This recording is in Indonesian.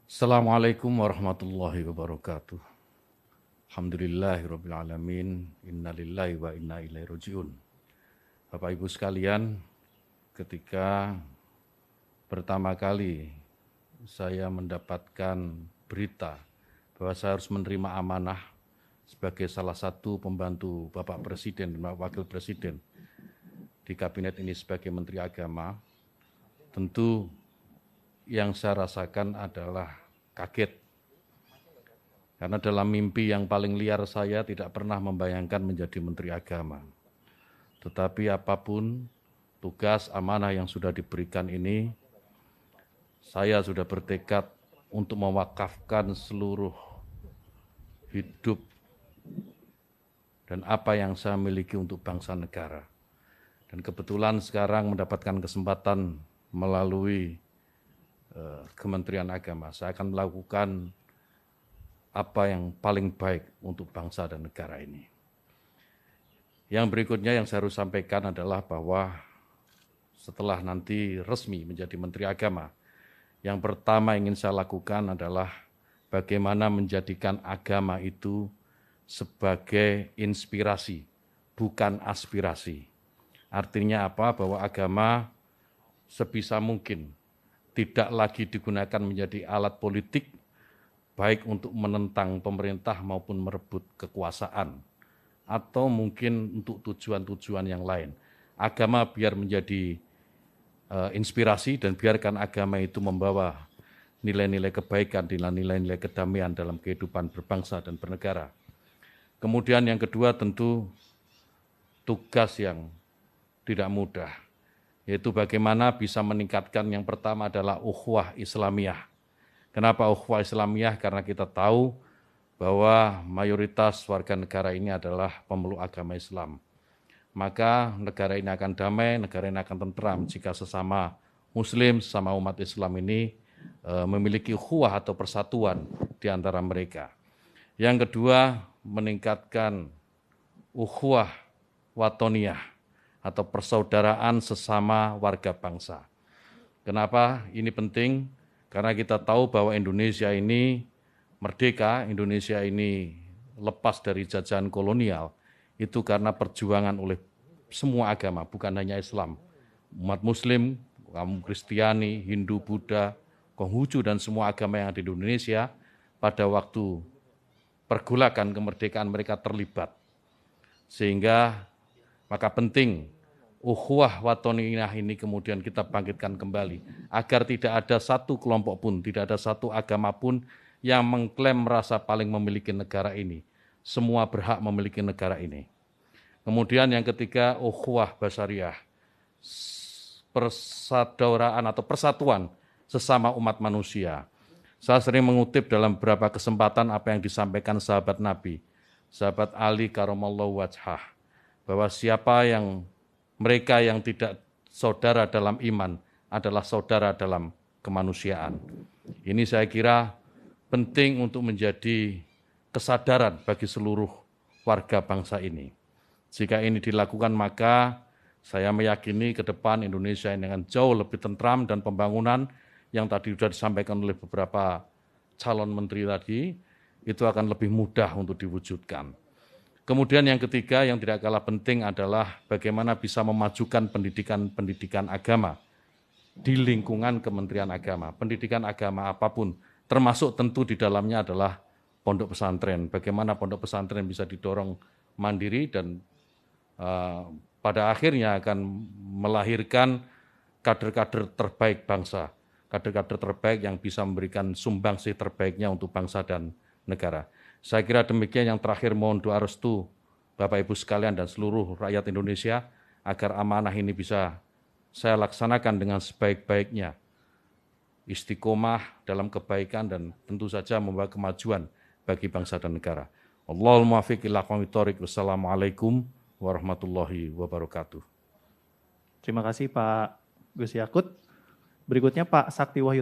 Assalamualaikum warahmatullahi wabarakatuh. Alhamdulillahirabbil alamin. Innalillahi wa inna ilaihi rajiun. Bapak Ibu sekalian, ketika pertama kali saya mendapatkan berita bahwa saya harus menerima amanah sebagai salah satu pembantu Bapak Presiden dan Wakil Presiden di kabinet ini sebagai Menteri Agama, tentu yang saya rasakan adalah kaget. Karena dalam mimpi yang paling liar saya tidak pernah membayangkan menjadi Menteri Agama. Tetapi apapun tugas amanah yang sudah diberikan ini, saya sudah bertekad untuk mewakafkan seluruh hidup dan apa yang saya miliki untuk bangsa negara. Dan kebetulan sekarang mendapatkan kesempatan melalui Kementerian Agama. Saya akan melakukan apa yang paling baik untuk bangsa dan negara ini. Yang berikutnya yang saya harus sampaikan adalah bahwa setelah nanti resmi menjadi Menteri Agama, yang pertama ingin saya lakukan adalah bagaimana menjadikan agama itu sebagai inspirasi, bukan aspirasi. Artinya apa? Bahwa agama sebisa mungkin tidak lagi digunakan menjadi alat politik, baik untuk menentang pemerintah maupun merebut kekuasaan, atau mungkin untuk tujuan-tujuan yang lain. Agama biar menjadi inspirasi dan biarkan agama itu membawa nilai-nilai kebaikan, nilai-nilai kedamaian dalam kehidupan berbangsa dan bernegara. Kemudian yang kedua tentu tugas yang tidak mudah, yaitu bagaimana bisa meningkatkan yang pertama adalah ukhuwah Islamiyah. Kenapa ukhuwah Islamiyah? Karena kita tahu bahwa mayoritas warga negara ini adalah pemeluk agama Islam. Maka negara ini akan damai, negara ini akan tentram jika sesama Muslim, sesama umat Islam ini memiliki ukhuwah atau persatuan di antara mereka. Yang kedua, meningkatkan ukhuwah watoniyah atau persaudaraan sesama warga bangsa. Kenapa ini penting? Karena kita tahu bahwa Indonesia ini merdeka, Indonesia ini lepas dari jajahan kolonial, itu karena perjuangan oleh semua agama, bukan hanya Islam. Umat Muslim, kaum Kristiani, Hindu, Buddha, Konghucu, dan semua agama yang ada di Indonesia, pada waktu pergolakan kemerdekaan mereka terlibat. Sehingga maka penting ukhuwah watoniyah ini kemudian kita bangkitkan kembali, agar tidak ada satu kelompok pun, tidak ada satu agama pun yang mengklaim merasa paling memiliki negara ini. Semua berhak memiliki negara ini. Kemudian yang ketiga, ukhuwah basyariah, persaudaraan atau persatuan sesama umat manusia. Saya sering mengutip dalam beberapa kesempatan apa yang disampaikan sahabat Nabi, sahabat Ali karamallahu wajhah, bahwa mereka yang tidak saudara dalam iman adalah saudara dalam kemanusiaan. Ini saya kira penting untuk menjadi kesadaran bagi seluruh warga bangsa ini. Jika ini dilakukan, maka saya meyakini ke depan Indonesia ini akan jauh lebih tentram, dan pembangunan yang tadi sudah disampaikan oleh beberapa calon menteri tadi, itu akan lebih mudah untuk diwujudkan. Kemudian yang ketiga yang tidak kalah penting adalah bagaimana bisa memajukan pendidikan agama di lingkungan Kementerian Agama. Pendidikan agama apapun, termasuk tentu di dalamnya adalah pondok pesantren. Bagaimana pondok pesantren bisa didorong mandiri dan pada akhirnya akan melahirkan kader-kader terbaik bangsa, kader-kader terbaik yang bisa memberikan sumbangsih terbaiknya untuk bangsa dan negara. Saya kira demikian. Yang terakhir, mohon doa restu Bapak Ibu sekalian dan seluruh rakyat Indonesia agar amanah ini bisa saya laksanakan dengan sebaik-baiknya, istiqomah dalam kebaikan dan tentu saja membawa kemajuan bagi bangsa dan negara. Allahul muwaffiq ila aqwamit thoriq. Wassalamualaikum warahmatullahi wabarakatuh. Terima kasih Pak Gus Yakut. Berikutnya Pak Sakti Wahyu.